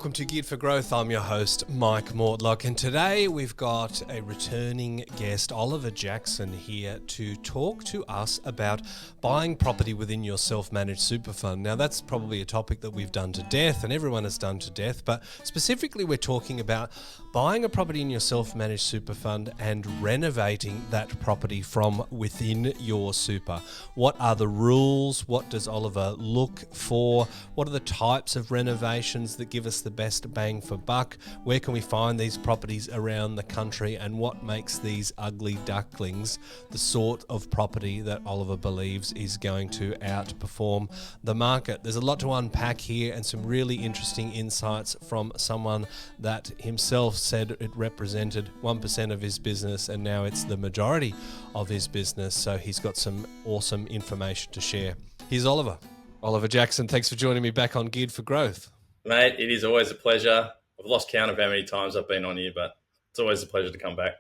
welcome to Geared for Growth. I'm your host, Mike Mortlock, and today we've got a returning guest, Oliver Jackson, here to talk to us about buying property within your self-managed super fund. Now, that's probably a topic that we've done to death, and everyone has done to death, but specifically we're talking about buying a property in your self-managed super fund and renovating that property from within your super. What are the rules? What does Oliver look for? What are the types of renovations that give us the best bang for buck? Where can we find these properties around the country, and what makes these ugly ducklings the sort of property that Oliver believes is going to outperform the market? There's a lot to unpack here and some really interesting insights from someone that himself said it represented 1% of his business, and now it's the majority of his business. So he's got some awesome information to share. Here's Oliver. Oliver Jackson, thanks for joining me back on Geared for Growth. Mate, it is always a pleasure. I've lost count of how many times I've been on here, but it's always a pleasure to come back.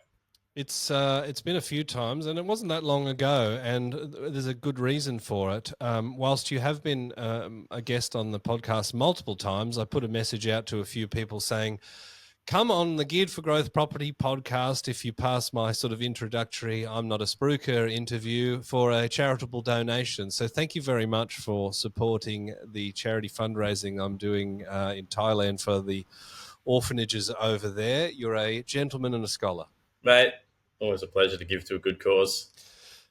It's been a few times, and it wasn't that long ago, and there's a good reason for it. Whilst you have been a guest on the podcast multiple times, I put a message out to a few people saying, come on the Geared for Growth Property podcast if you pass my sort of introductory I'm not a spruiker interview for a charitable donation. So thank you very much for supporting the charity fundraising I'm doing in Thailand for the orphanages over there. You're a gentleman and a scholar. Mate, always a pleasure to give to a good cause.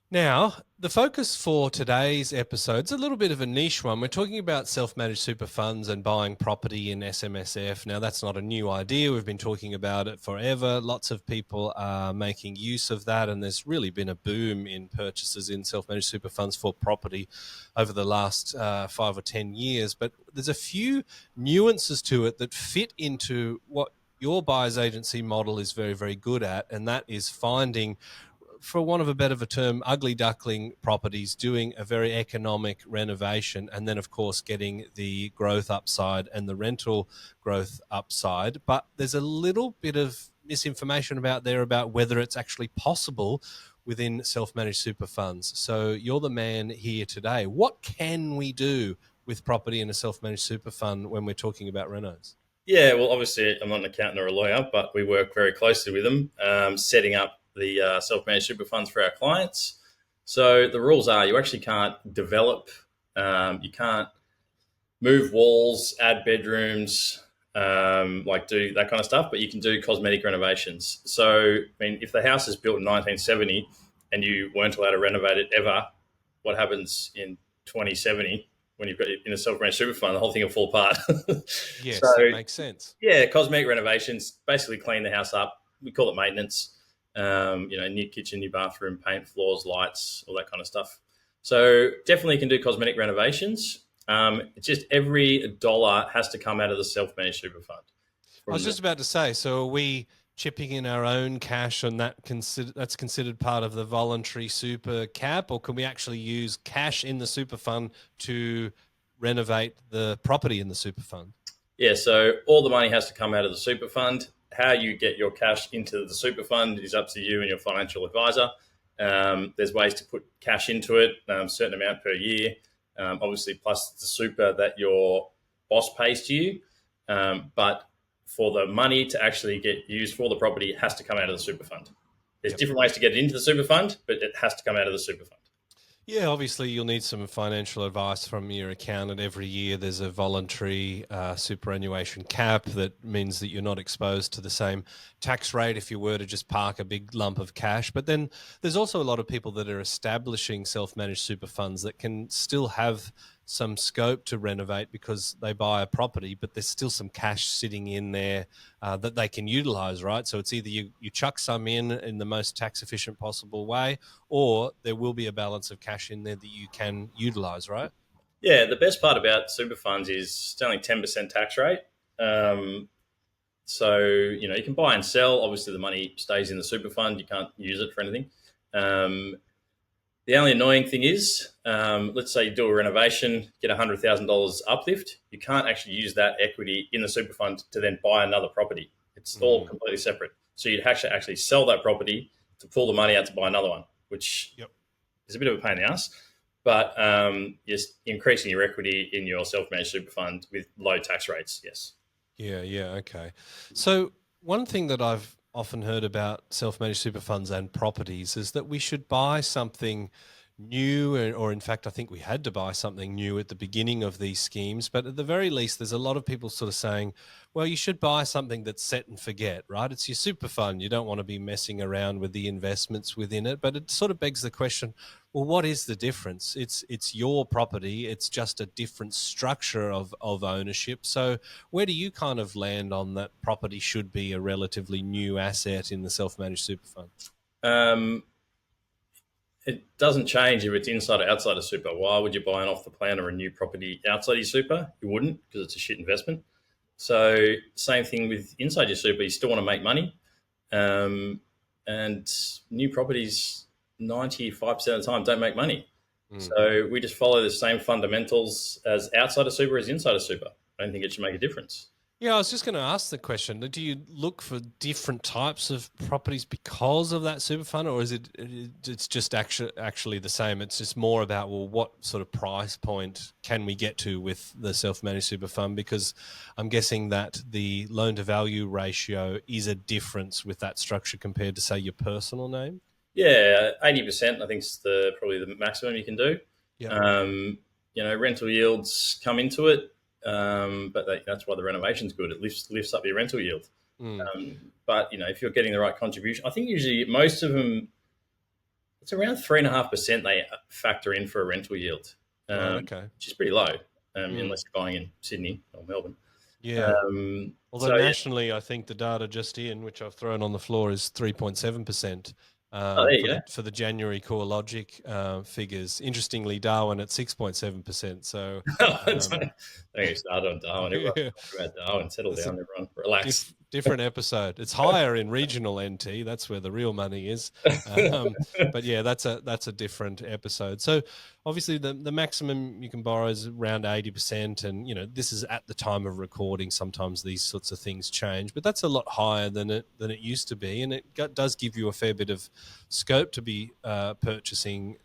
Now, the focus for today's episode is a little bit of a niche one. We're talking about self-managed super funds and buying property in SMSF. Now, that's not a new idea. We've been talking about it forever. Lots of people are making use of that, and there's really been a boom in purchases in self-managed super funds for property over the last 5 or 10 years. But there's a few nuances to it that fit into what your buyer's agency model is very, very good at, and that is finding, for want of a better term, ugly duckling properties, doing a very economic renovation, and then, of course, getting the growth upside and the rental growth upside. But there's a little bit of misinformation about whether it's actually possible within self-managed super funds. So you're the man here today. What can we do with property in a self-managed super fund when we're talking about renos? Yeah, well, obviously, I'm not an accountant or a lawyer, but we work very closely with them, setting up the self-managed super funds for our clients. So the rules are you actually can't develop, you can't move walls, add bedrooms, like do that kind of stuff, but you can do cosmetic renovations. So, I mean, if the house is built in 1970 and you weren't allowed to renovate it ever, what happens in 2070 when you've got it in a self-managed super fund? The whole thing will fall apart. Yes, so, that makes sense. Yeah, cosmetic renovations, basically clean the house up. We call it maintenance. New kitchen, new bathroom, paint, floors, lights, all that kind of stuff. So definitely can do cosmetic renovations. It's just every dollar has to come out of the self-managed super fund. I was just about to say, so are we chipping in our own cash and that's considered part of the voluntary super cap, or can we actually use cash in the super fund to renovate the property in the super fund? Yeah, so all the money has to come out of the super fund. How you get your cash into the super fund is up to you and your financial advisor. There's ways to put cash into it, a certain amount per year, obviously plus the super that your boss pays to you. But for the money to actually get used for the property, it has to come out of the super fund. There's different ways to get it into the super fund, but it has to come out of the super fund. Yeah, obviously you'll need some financial advice from your accountant. Every year there's a voluntary superannuation cap that means that you're not exposed to the same tax rate if you were to just park a big lump of cash. But then there's also a lot of people that are establishing self-managed super funds that can still have some scope to renovate because they buy a property, but there's still some cash sitting in there that they can utilize, right? So it's either you chuck some in the most tax efficient possible way, or there will be a balance of cash in there that you can utilize, right? Yeah, the best part about super funds is it's only 10% tax rate. So, you can buy and sell. Obviously, the money stays in the super fund. You can't use it for anything. The only annoying thing is, let's say you do a renovation, get $100,000 uplift. You can't actually use that equity in the super fund to then buy another property. It's all completely separate. So you'd actually sell that property to pull the money out to buy another one, which is a bit of a pain in the ass. But just increasing your equity in your self-managed super fund with low tax rates, yes. Yeah, okay. So one thing that I've often heard about self-managed super funds and properties is that we should buy something new, or in fact, I think we had to buy something new at the beginning of these schemes. But at the very least, there's a lot of people sort of saying, well, you should buy something that's set and forget, right? It's your super fund. You don't want to be messing around with the investments within it. But it sort of begs the question, well, what is the difference? It's your property. It's just a different structure of ownership. So where do you kind of land on that property should be a relatively new asset in the self-managed super fund? Um, it doesn't change if it's inside or outside of super. Why would you buy an off the plan or a new property outside your super? You wouldn't, because it's a shit investment. So same thing with inside your super. You still want to make money, and new properties 95% of the time don't make money. So we just follow the same fundamentals as outside of super as inside of super. I don't think it should make a difference. Yeah, I was just going to ask the question: do you look for different types of properties because of that super fund, or is it's just actually the same? It's just more about, well, what sort of price point can we get to with the self-managed super fund? Because I'm guessing that the loan to value ratio is a difference with that structure compared to, say, your personal name. Yeah, 80% I think is probably the maximum you can do. Yeah. Rental yields come into it, but that's why the renovation's good. It lifts up your rental yield. Mm. But if you're getting the right contribution, I think usually most of them, it's around 3.5% they factor in for a rental yield, Right. Okay. which is pretty low, unless you're buying in Sydney or Melbourne. Yeah. Although So yeah, nationally, I think the data just in, which I've thrown on the floor, is 3.7% there for you go. the January CoreLogic figures. Interestingly, Darwin at 6.7%. So Don't get started on Darwin. Everyone yeah, talks about Darwin. Settle that's a down, everyone. Relax. different episode. It's higher in regional NT. That's where the real money is. But yeah, that's a different episode. So obviously the maximum you can borrow is around 80%, and this is at the time of recording. Sometimes these sorts of things change, but that's a lot higher than it used to be, and it does give you a fair bit of scope to be purchasing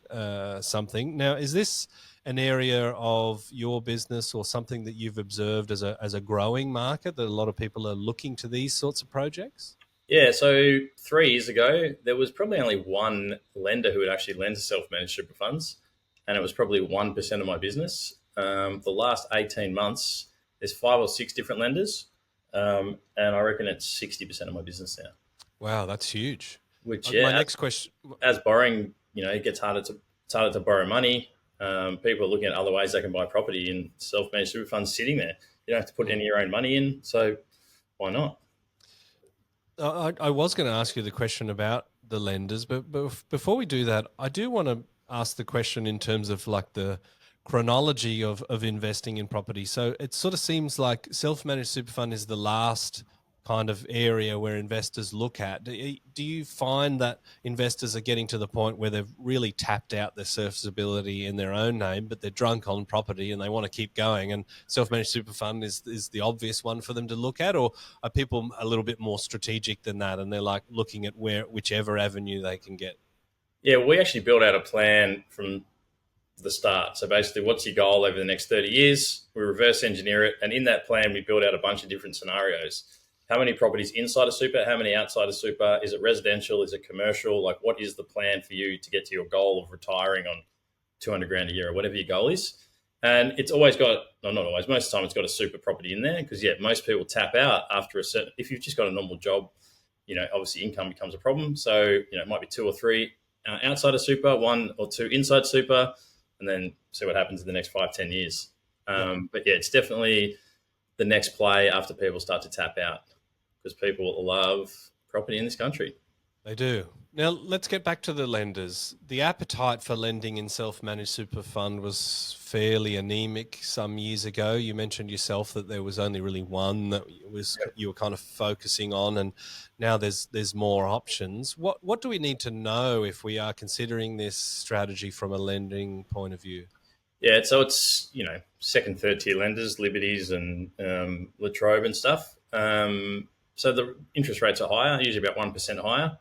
something. Now, is this an area of your business or something that you've observed as a growing market, that a lot of people are looking to these sorts of projects? Yeah, so 3 years ago, there was probably only one lender who would actually lend to self-managed super funds, and it was probably 1% of my business. The last 18 months, there's 5 or 6 different lenders, and I reckon it's 60% of my business now. Wow, that's huge. Which, My yeah, next question. as borrowing, it gets harder to borrow money. People are looking at other ways they can buy property, and self-managed super funds sitting there. You don't have to put any of your own money in, so why not? I was going to ask you the question about the lenders, but before we do that, I do want to ask the question in terms of like the chronology of investing in property. So it sort of seems like self-managed super fund is the last kind of area where investors look at. Do you find that investors are getting to the point where they've really tapped out their serviceability in their own name, but they're drunk on property and they want to keep going, and self-managed super fund is the obvious one for them to look at? Or are people a little bit more strategic than that, and they're like looking at whichever avenue they can get? Yeah, we actually built out a plan from the start. So basically, what's your goal over the next 30 years? We reverse engineer it. And in that plan, we build out a bunch of different scenarios. How many properties inside of super? How many outside of super? Is it residential? Is it commercial? Like, what is the plan for you to get to your goal of retiring on 200 grand a year or whatever your goal is? And it's always got, no, not always, most of the time it's got a super property in there, because, yeah, most people tap out after a certain, if you've just got a normal job, obviously income becomes a problem. So, it might be 2 or 3 outside of super, 1 or 2 inside super, and then see what happens in the next 5-10 years. But yeah, it's definitely the next play after people start to tap out, because people love property in this country. They do. Now, let's get back to the lenders. The appetite for lending in self-managed super fund was fairly anemic some years ago. You mentioned yourself that there was only really one that you were kind of focusing on, and now there's more options. What do we need to know if we are considering this strategy from a lending point of view? Yeah, so it's, second, third tier lenders, Liberties and Latrobe and stuff. So the interest rates are higher, usually about 1% higher.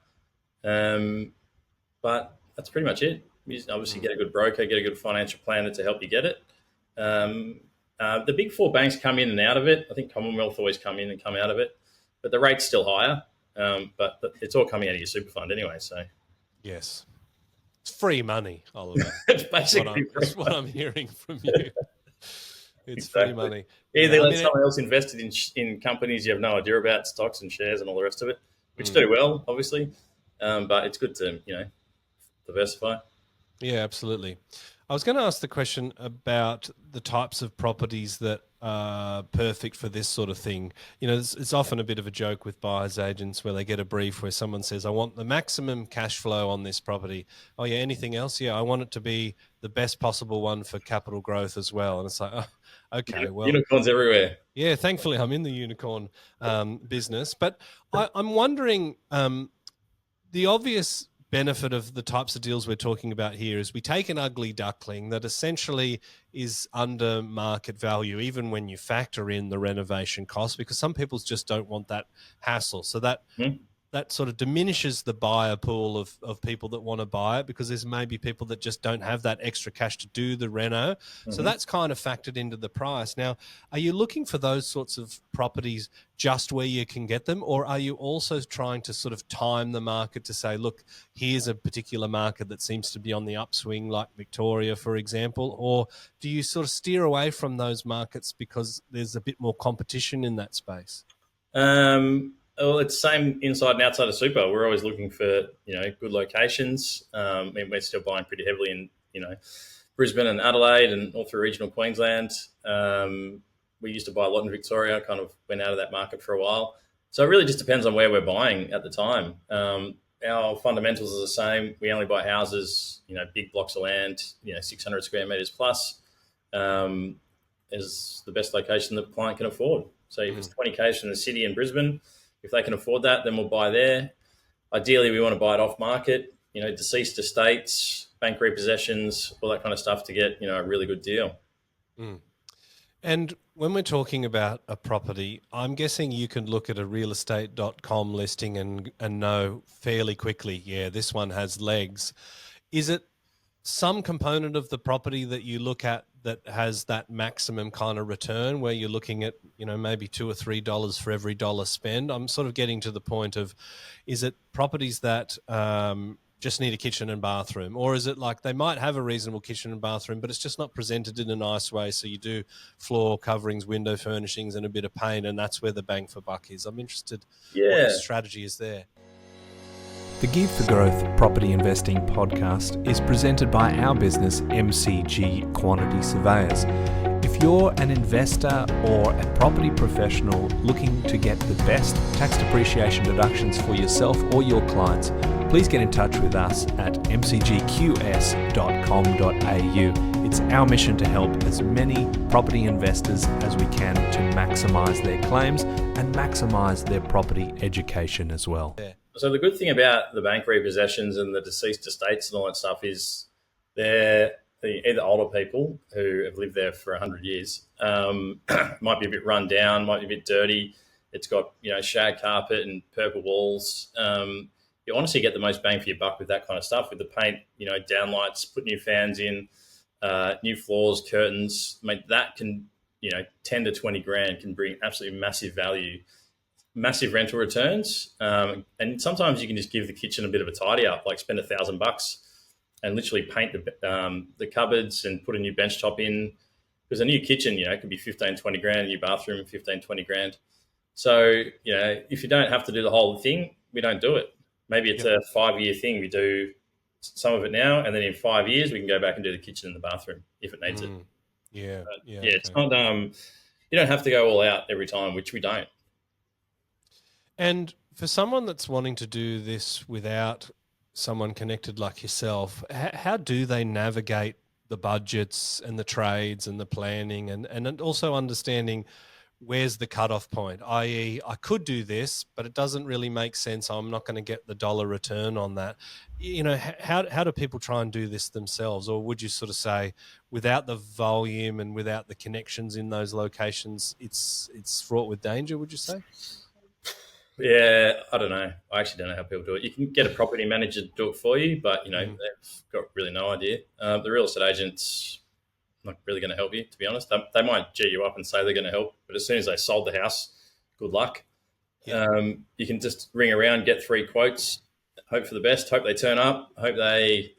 But that's pretty much it. You obviously get a good broker, get a good financial planner to help you get it. The big four banks come in and out of it. I think Commonwealth always come in and come out of it, but the rate's still higher. But it's all coming out of your super fund anyway. So Yes. It's free money, Oliver. it's basically That's what I'm hearing from you. It's free money. Either let someone else invested in companies you have no idea about, stocks and shares and all the rest of it, which do well, obviously. But it's good to, diversify. Yeah, absolutely. I was going to ask the question about the types of properties that are perfect for this sort of thing. It's often a bit of a joke with buyers agents where they get a brief where someone says, I want the maximum cash flow on this property. Oh yeah, anything else? Yeah, I want it to be the best possible one for capital growth as well. And it's like, oh, okay, well. Unicorns everywhere. Yeah, thankfully I'm in the unicorn business. But I'm wondering, the obvious benefit of the types of deals we're talking about here is we take an ugly duckling that essentially is under market value, even when you factor in the renovation cost, because some people just don't want that hassle. So that sort of diminishes the buyer pool of people that want to buy it, because there's maybe people that just don't have that extra cash to do the reno. So that's kind of factored into the price. Now, are you looking for those sorts of properties just where you can get them, or are you also trying to sort of time the market to say, look, here's a particular market that seems to be on the upswing, like Victoria, for example? Or do you sort of steer away from those markets because there's a bit more competition in that space? Well, it's the same inside and outside of super. We're always looking for, good locations. We're still buying pretty heavily in, Brisbane and Adelaide and all through regional Queensland. We used to buy a lot in Victoria, kind of went out of that market for a while. So it really just depends on where we're buying at the time. Our fundamentals are the same. We only buy houses, big blocks of land, 600 square meters plus, is the best location that the client can afford. So if it's 20 k's from the city in Brisbane, if they can afford that, then we'll buy there. Ideally, we want to buy it off market, deceased estates, bank repossessions, all that kind of stuff to get, a really good deal. And when we're talking about a property, I'm guessing you can look at a realestate.com listing and know fairly quickly, yeah, this one has legs. Is it some component of the property that you look at that has that maximum kind of return, where you're looking at, maybe $2 or $3 for every dollar spend? I'm sort of getting to the point of, is it properties that just need a kitchen and bathroom, or is it like they might have a reasonable kitchen and bathroom, but it's just not presented in a nice way? So you do floor coverings, window furnishings, and a bit of paint, and that's where the bang for buck is. I'm interested what the strategy is there. The Geared for Growth Property Investing podcast is presented by our business, MCG Quantity Surveyors. If you're an investor or a property professional looking to get the best tax depreciation deductions for yourself or your clients, please get in touch with us at mcgqs.com.au. It's our mission to help as many property investors as we can to maximise their claims and maximise their property education as well. So the good thing about the bank repossessions and the deceased estates and all that stuff is they're either older people who have lived there for 100 years, might be a bit run down, might be a bit dirty. It's got, shag carpet and purple walls. You honestly get the most bang for your buck with that kind of stuff, with the paint, downlights, put new fans in, new floors, curtains. That can, 10 to 20 grand can bring absolutely massive value, massive rental returns. And sometimes you can just give the kitchen a bit of a tidy up, like spend $1,000 and literally paint the cupboards and put a new bench top in. Because a new kitchen, could be 15, 20 grand, a new bathroom, 15, 20 grand. So, if you don't have to do the whole thing, we don't do it. Maybe it's a 5-year thing. We do some of it now, and then in 5 years, we can go back and do the kitchen and the bathroom if it needs it. Yeah. It's not, you don't have to go all out every time, which we don't. And for someone that's wanting to do this without someone connected like yourself, how do they navigate the budgets and the trades and the planning and also understanding where's the cutoff point, i.e. I could do this, but it doesn't really make sense. I'm not going to get the dollar return on that. How do people try and do this themselves? Or would you sort of say without the volume and without the connections in those locations, it's fraught with danger, would you say? Yeah, I don't know. I actually don't know how people do it. You can get a property manager to do it for you, but, they've got really no idea. The real estate agents, not really going to help you, to be honest. They might G you up and say they're going to help, but as soon as they sold the house, good luck. You can just ring around, get 3 quotes, hope for the best, hope they turn up, hope they,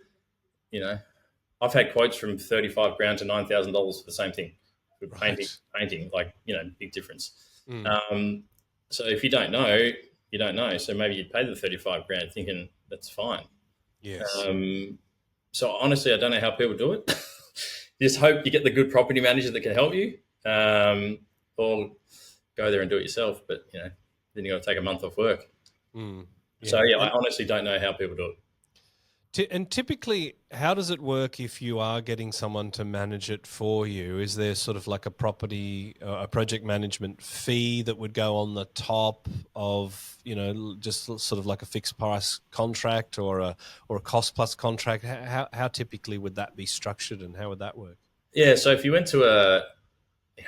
I've had quotes from 35 grand to $9,000 for the same thing. For painting, like, big difference. So if you don't know, you don't know. So maybe you'd pay the 35 grand thinking that's fine. Yes. So honestly, I don't know how people do it. You just hope you get the good property manager that can help you, or go there and do it yourself. But, then you got to take a month off work. So, I honestly don't know how people do it. And typically, how does it work if you are getting someone to manage it for you? Is there sort of like a project management fee that would go on the top of, just sort of like a fixed price contract or a cost plus contract? How typically would that be structured, and how would that work? Yeah, so if you went to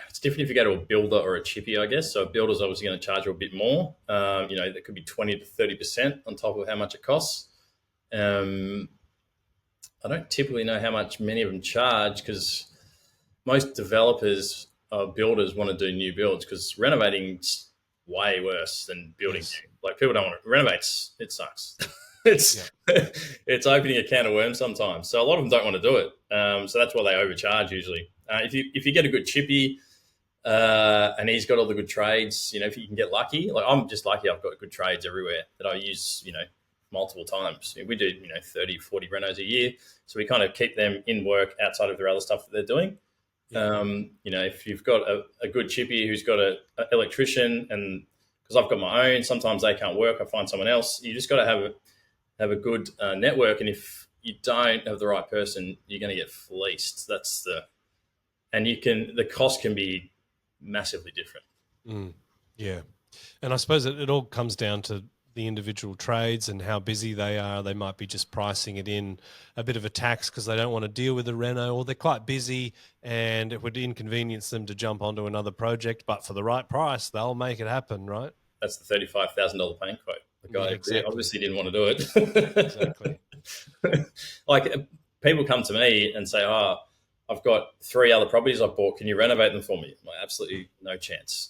it's different if you go to a builder or a chippy, I guess. So a builder's obviously going to charge you a bit more. That could be 20 to 30% on top of how much it costs. I don't typically know how much many of them charge, because most developers or builders want to do new builds, because renovating's way worse than building. Yes. Like, people don't want to renovate. It sucks. It's opening a can of worms sometimes. So a lot of them don't want to do it. So that's why they overcharge usually. If you get a good chippy and he's got all the good trades, if you can get lucky, like I'm just lucky I've got good trades everywhere that I use, multiple times. We do, 30, 40 renos a year. So we kind of keep them in work outside of their other stuff that they're doing. If you've got a good chippy who's got an electrician, and because I've got my own, sometimes they can't work, I find someone else. You just got to have a good network. And if you don't have the right person, you're going to get fleeced. The cost can be massively different. Yeah. And I suppose it all comes down to the individual trades and how busy they are. They might be just pricing it in a bit of a tax because they don't want to deal with the reno, or they're quite busy and it would inconvenience them to jump onto another project, but for the right price, they'll make it happen, right? That's the $35,000 paint quote. The guy obviously didn't want to do it. Exactly. Like, people come to me and say, I've got 3 other properties I bought. Can you renovate them for me? I'm like, absolutely no chance.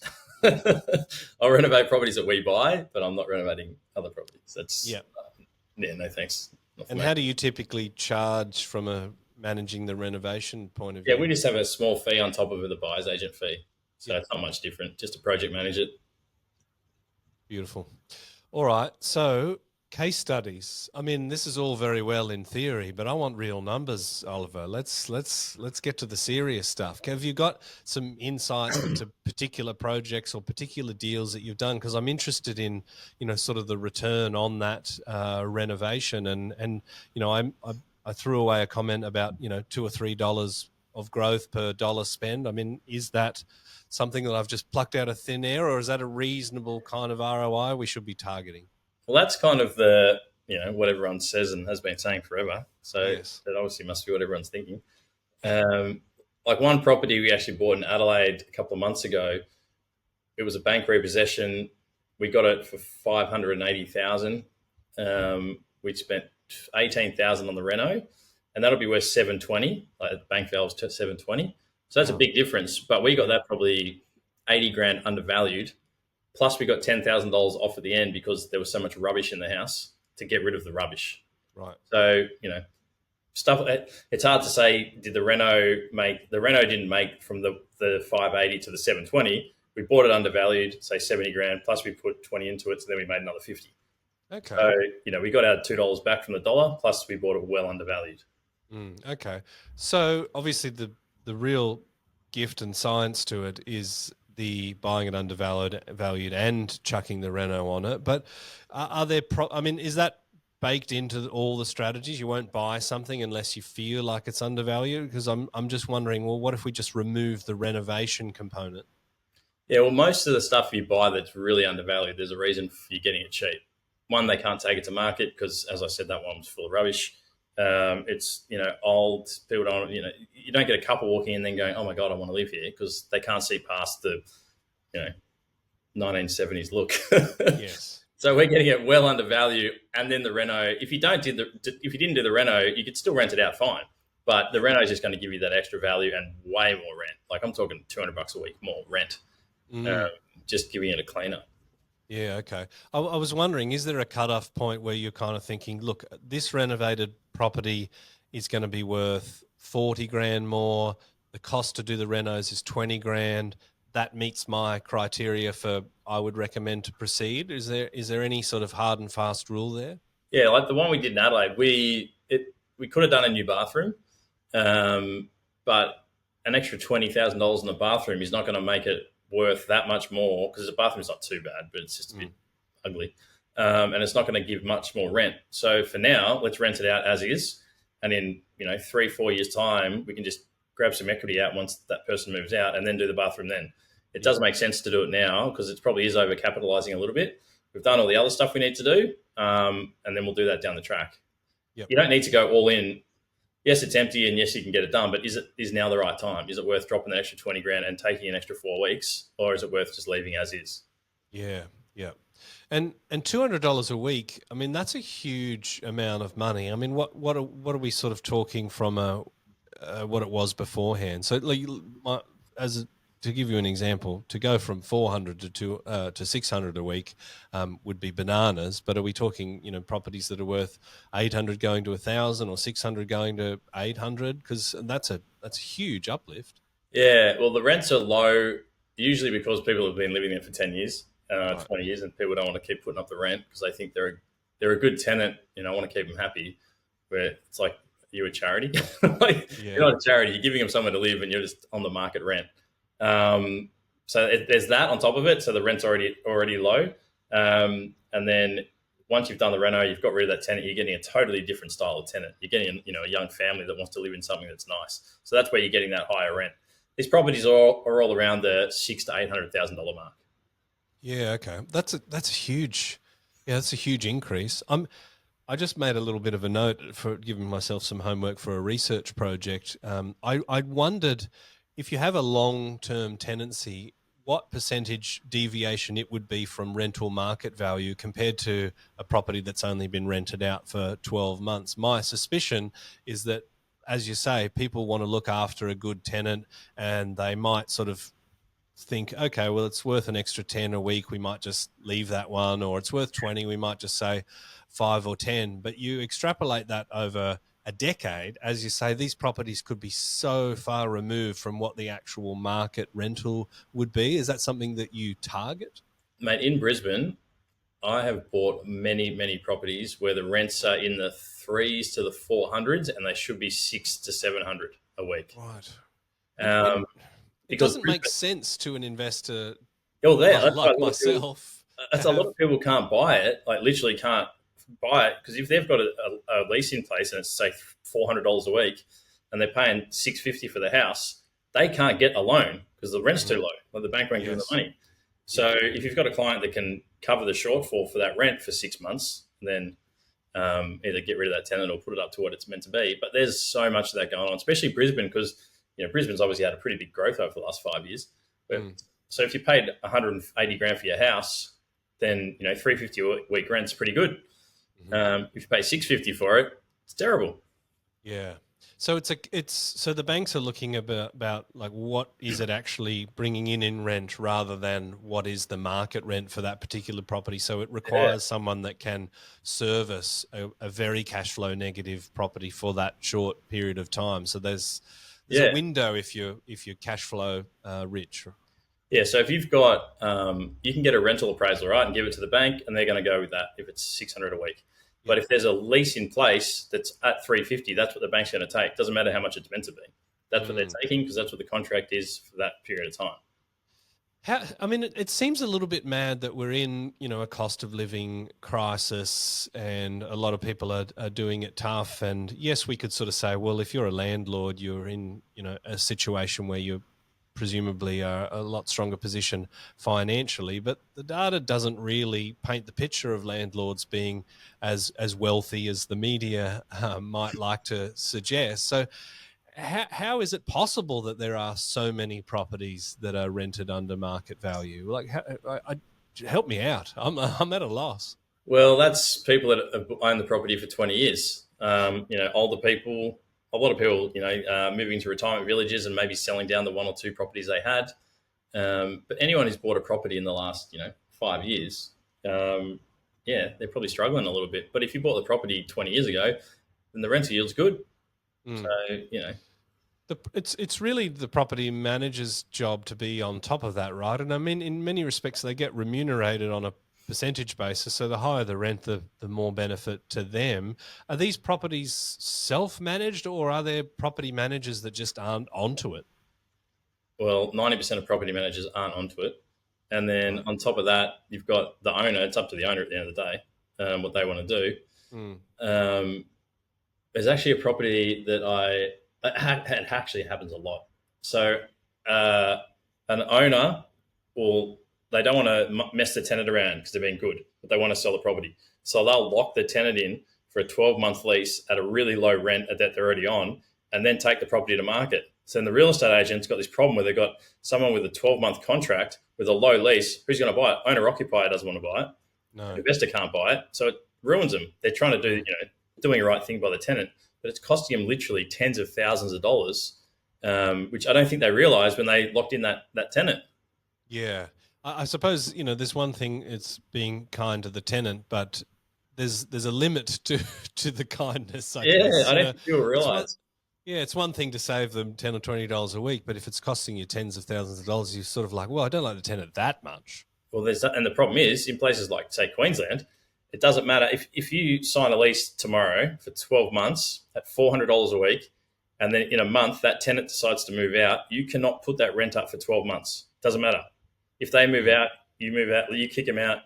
I'll renovate properties that we buy, but I'm not renovating other properties. That's no thanks. And how do you typically charge from managing the renovation point of view? Yeah, we just have a small fee on top of the buyer's agent fee. So it's not much different, just to project manage it. Beautiful. All right. So case studies. I mean, this is all very well in theory, but I want real numbers, Oliver. Let's get to the serious stuff. Have you got some insights into particular projects or particular deals that you've done? Because I'm interested in, sort of the return on that renovation. And I threw away a comment about, $2 or $3 of growth per dollar spend. I mean, is that something that I've just plucked out of thin air, or is that a reasonable kind of ROI we should be targeting? Well, that's kind of what everyone says and has been saying forever. So That obviously must be what everyone's thinking. Like one property we actually bought in Adelaide a couple of months ago, it was a bank repossession. We got it for $580,000. We spent $18,000 on the reno, and that'll be worth $720. Like the bank value's $720. So that's a big difference. But we got that probably $80,000 undervalued. Plus, we got $10,000 off at the end because there was so much rubbish in the house to get rid of the rubbish. Right. So, stuff. It's hard to say, did the reno make? The reno didn't make from the 580 to the 720. We bought it undervalued, say $70,000. Plus, we put 20 into it, so then we made another 50. Okay. So, we got our $2 back from the dollar. Plus, we bought it well undervalued. Okay. So obviously, the real gift and science to it is the buying it undervalued and chucking the reno on it. But are there is that baked into all the strategies? You won't buy something unless you feel like it's undervalued? Because I'm just wondering, well, what if we just remove the renovation component? Yeah, well, most of the stuff you buy that's really undervalued, there's a reason for you getting it cheap. One, they can't take it to market because, as I said, that one was full of rubbish. It's, old. People don't, you don't get a couple walking in and then going, oh my God, I want to live here, because they can't see past the, 1970s look. Yes. So we're getting it well undervalued. And then the reno, if you didn't do the reno, you could still rent it out fine. But the reno is just going to give you that extra value and way more rent. Like I'm talking $200 a week more rent, um, just giving it a cleaner. Yeah, okay. I was wondering, is there a cutoff point where you're kind of thinking, look, this renovated property is going to be worth 40 grand more. The cost to do the renos is 20 grand. That meets my criteria for I would recommend to proceed. Is there any sort of hard and fast rule there? Yeah, like the one we did in Adelaide, we could have done a new bathroom, but an extra $20,000 in the bathroom is not going to make it worth that much more because the bathroom's not too bad, but it's just a bit ugly, and it's not going to give much more rent. So for now, let's rent it out as is, and in 3-4 years' time, we can just grab some equity out once that person moves out, and then do the bathroom. Then it does make sense to do it now because it probably is overcapitalizing a little bit. We've done all the other stuff we need to do, and then we'll do that down the track. Yep. You don't need to go all in. Yes, it's empty, and yes, you can get it done. But is now the right time? Is it worth dropping the extra 20 grand and taking an extra 4 weeks, or is it worth just leaving as is? Yeah, yeah. And $200 a week, I mean, that's a huge amount of money. I mean, what are we sort of talking from what it was beforehand? So, like, to give you an example, to go from 400 to 600 a week would be bananas. But are we talking, properties that are worth 800 going to 1,000 or 600 going to 800? Because that's a huge uplift. Yeah, well, the rents are low usually because people have been living there for 10 years, 20 years, and people don't want to keep putting up the rent because they think they're a good tenant. I want to keep them happy. Where it's like, you're a charity. You're not a charity. You're giving them somewhere to live, and you're just on the market rent. So there's that on top of it. So the rent's already low. And then once you've done the reno, you've got rid of that tenant, you're getting a totally different style of tenant. You're getting, a young family that wants to live in something that's nice. So that's where you're getting that higher rent. These properties are all around the $600,000 to $800,000 mark. Yeah. Okay. That's a huge increase. I just made a little bit of a note for giving myself some homework for a research project. I wondered, if you have a long-term tenancy, what percentage deviation it would be from rental market value compared to a property that's only been rented out for 12 months. My suspicion is that, as you say, people want to look after a good tenant, and they might sort of think, okay, well, it's worth an extra 10 a week, we might just leave that one, or it's worth 20, we might just say 5 or 10. But you extrapolate that over a decade, as you say, these properties could be so far removed from what the actual market rental would be. Is that something that you target? Mate, in Brisbane, I have bought many, many properties where the rents are in the 3s to the 400s, and they should be 600 to 700 a week. Right. It doesn't make sense to an investor like myself. A lot of people can't buy it, like literally can't buy it, because if they've got a lease in place and it's say $400 a week and they're paying $650 for the house, they can't get a loan because the rent's too low. Like the bank won't give them the money. So if you've got a client that can cover the shortfall for that rent for 6 months, then either get rid of that tenant or put it up to what it's meant to be. But there's so much of that going on, especially Brisbane, because Brisbane's obviously had a pretty big growth over the last 5 years. So if you paid 180 grand for your house, then $350 a week rent's pretty good. If you pay $650 for it, it's terrible. Yeah. So so the banks are looking about like what is it actually bringing in rent rather than what is the market rent for that particular property. So it requires someone that can service a very cash flow negative property for that short period of time. So there's a window if you're cash flow rich. Yeah, so if you've got, you can get a rental appraisal, right, and give it to the bank, and they're going to go with that if it's $600 a week. But if there's a lease in place that's at $350, that's what the bank's going to take. Doesn't matter how much it's meant to be. That's what they're taking because that's what the contract is for that period of time. It seems a little bit mad that we're in, a cost of living crisis, and a lot of people are doing it tough. And yes, we could sort of say, well, if you're a landlord, you're in, a situation where you're presumably a lot stronger position financially, but the data doesn't really paint the picture of landlords being as wealthy as the media might like to suggest. So how is it possible that there are so many properties that are rented under market value? Like, help me out. I'm at a loss. Well, that's people that have owned the property for 20 years. Older people, a lot of people, moving to retirement villages and maybe selling down the one or two properties they had. But anyone who's bought a property in the last, 5 years, they're probably struggling a little bit. But if you bought the property 20 years ago, then the rental yield's good. So, It's really the property manager's job to be on top of that, right? And I mean, in many respects, they get remunerated on a percentage basis. So the higher the rent, the more benefit to them. Are these properties self-managed, or are there property managers that just aren't onto it? Well, 90% of property managers aren't onto it. And then on top of that, you've got the owner. It's up to the owner at the end of the day, what they want to do. There's actually a property that it actually happens a lot. So an owner they don't want to mess the tenant around because they're being good, but they want to sell the property. So they'll lock the tenant in for a 12-month lease at a really low rent that they're already on, and then take the property to market. So then the real estate agent's got this problem where they've got someone with a 12-month contract with a low lease. Who's going to buy it? Owner-occupier doesn't want to buy it. No. The investor can't buy it. So it ruins them. They're trying to do, doing the right thing by the tenant, but it's costing them literally tens of thousands of dollars, which I don't think they realised when they locked in that tenant. Yeah. I suppose, there's one thing, it's being kind to the tenant, but there's a limit to the kindness. I guess. I don't think people realise. It's one thing to save them $10 or $20 a week, but if it's costing you tens of thousands of dollars, you're sort of like, well, I don't like the tenant that much. Well, and the problem is, in places like, say, Queensland, it doesn't matter. If you sign a lease tomorrow for 12 months at $400 a week, and then in a month that tenant decides to move out, you cannot put that rent up for 12 months. Doesn't matter. If they move out, you kick them out.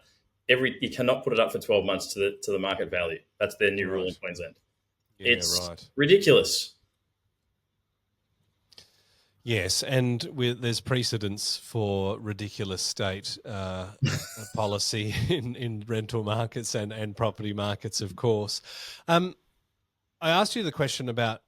You cannot put it up for 12 months to the market value. That's their new rule in Queensland. Yeah, it's ridiculous. Yes, and there's precedence for ridiculous state policy in rental markets and property markets, of course. I asked you the question about,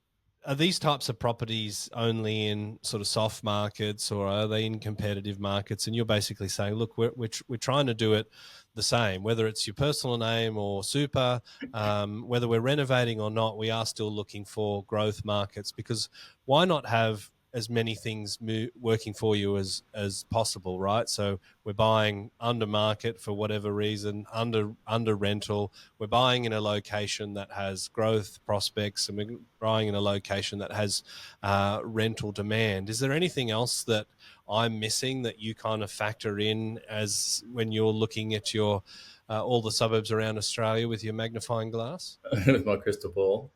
are these types of properties only in sort of soft markets, or are they in competitive markets? And you're basically saying, look, we're trying to do it the same, whether it's your personal name or super, whether we're renovating or not, we are still looking for growth markets, because why not have as many things working for you as possible, right? So we're buying under market for whatever reason, under rental. We're buying in a location that has growth prospects, and we're buying in a location that has rental demand. Is there anything else that I'm missing that you kind of factor in as when you're looking at your all the suburbs around Australia with your magnifying glass? With my crystal ball.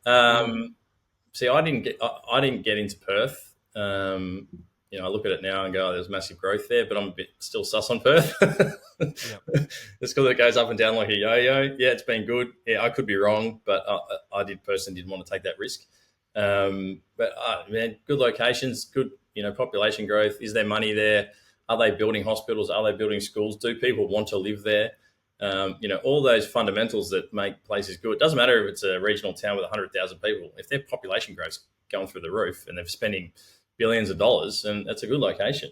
See, I didn't get into Perth. I look at it now and go, there's massive growth there, but I'm a bit still sus on Perth. Just because it goes up and down like a yo-yo. Yeah, it's been good. Yeah, I could be wrong, but I personally didn't want to take that risk. Good locations, good, population growth. Is there money there? Are they building hospitals? Are they building schools? Do people want to live there? All those fundamentals that make places good. It doesn't matter if it's a regional town with 100,000 people. If their population growth's going through the roof and they're spending billions of dollars, and that's a good location.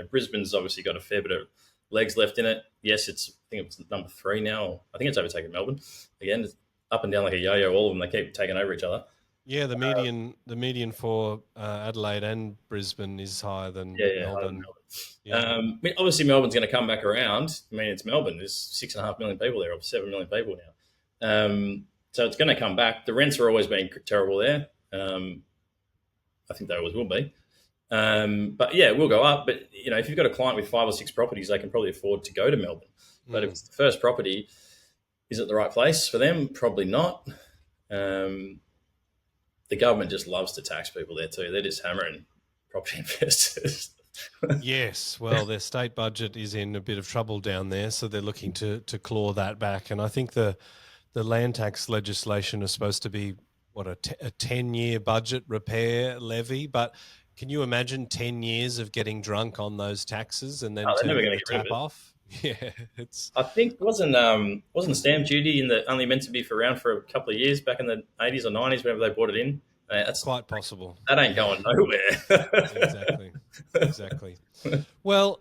Brisbane's obviously got a fair bit of legs left in it. Yes, I think it's number 3 now. I think it's overtaken Melbourne. Again, it's up and down like a yo-yo. All of them, they keep taking over each other. Yeah, the median for Adelaide and Brisbane is higher than Melbourne. Obviously Melbourne's going to come back around. It's Melbourne. There's 6.5 million people there, or 7 million people now. So it's going to come back. The rents are always been terrible there. I think they always will be. But yeah, it will go up. But, if you've got a client with 5 or 6 properties, they can probably afford to go to Melbourne. But if it's the first property, is it the right place for them? Probably not. The government just loves to tax people there too. They're just hammering property investors. Yes, well, their state budget is in a bit of trouble down there, so they're looking to claw that back. And I think the land tax legislation is supposed to be a 10-year budget repair levy, but can you imagine 10 years of getting drunk on those taxes and then to tap off? Yeah, I think wasn't stamp duty only meant to be around for a couple of years back in the 80s or 90s, whenever they brought it in. That's quite possible. That ain't going nowhere. Exactly. Well,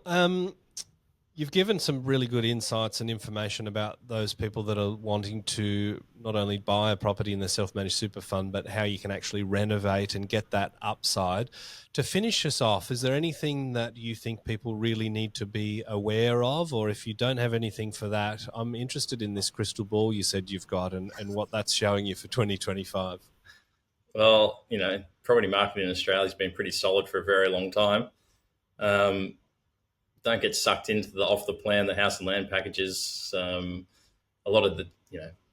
You've given some really good insights and information about those people that are wanting to not only buy a property in the self-managed super fund, but how you can actually renovate and get that upside. To finish us off, is there anything that you think people really need to be aware of? Or if you don't have anything for that, I'm interested in this crystal ball you said you've got and what that's showing you for 2025. Well, property market in Australia has been pretty solid for a very long time. Don't get sucked into the off the plan, the house and land packages. A lot of the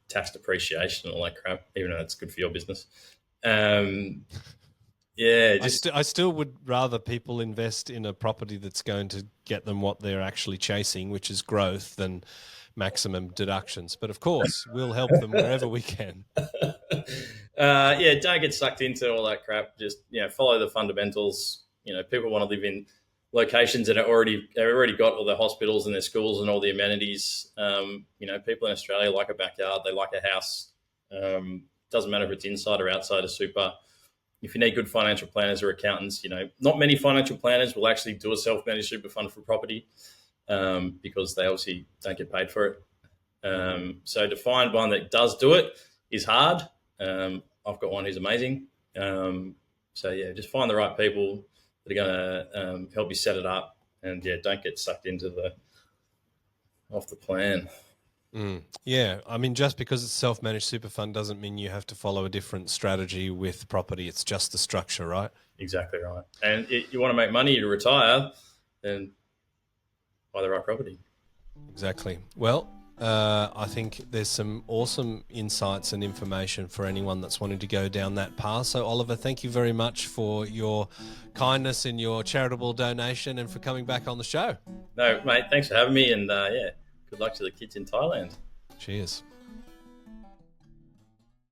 tax depreciation and all that crap, even though it's good for your business. I still would rather people invest in a property that's going to get them what they're actually chasing, which is growth, than maximum deductions. But of course, we'll help them wherever we can. Don't get sucked into all that crap. Just follow the fundamentals. People want to live in locations that they've already got all their hospitals and their schools and all the amenities. People in Australia like a backyard, they like a house. Doesn't matter if it's inside or outside of super. If you need good financial planners or accountants, not many financial planners will actually do a self-managed super fund for property because they obviously don't get paid for it. So to find one that does do it is hard. I've got one who's amazing. Just find the right people that are going to help you set it up, and don't get sucked into off the plan. I mean, just because it's self-managed super fund doesn't mean you have to follow a different strategy with property. It's just the structure, right? Exactly right. And you want to make money to retire, then buy the right property. Exactly. Well, I think there's some awesome insights and information for anyone that's wanting to go down that path. So, Oliver, thank you very much for your kindness and your charitable donation and for coming back on the show. No, mate, thanks for having me. And good luck to the kids in Thailand. Cheers.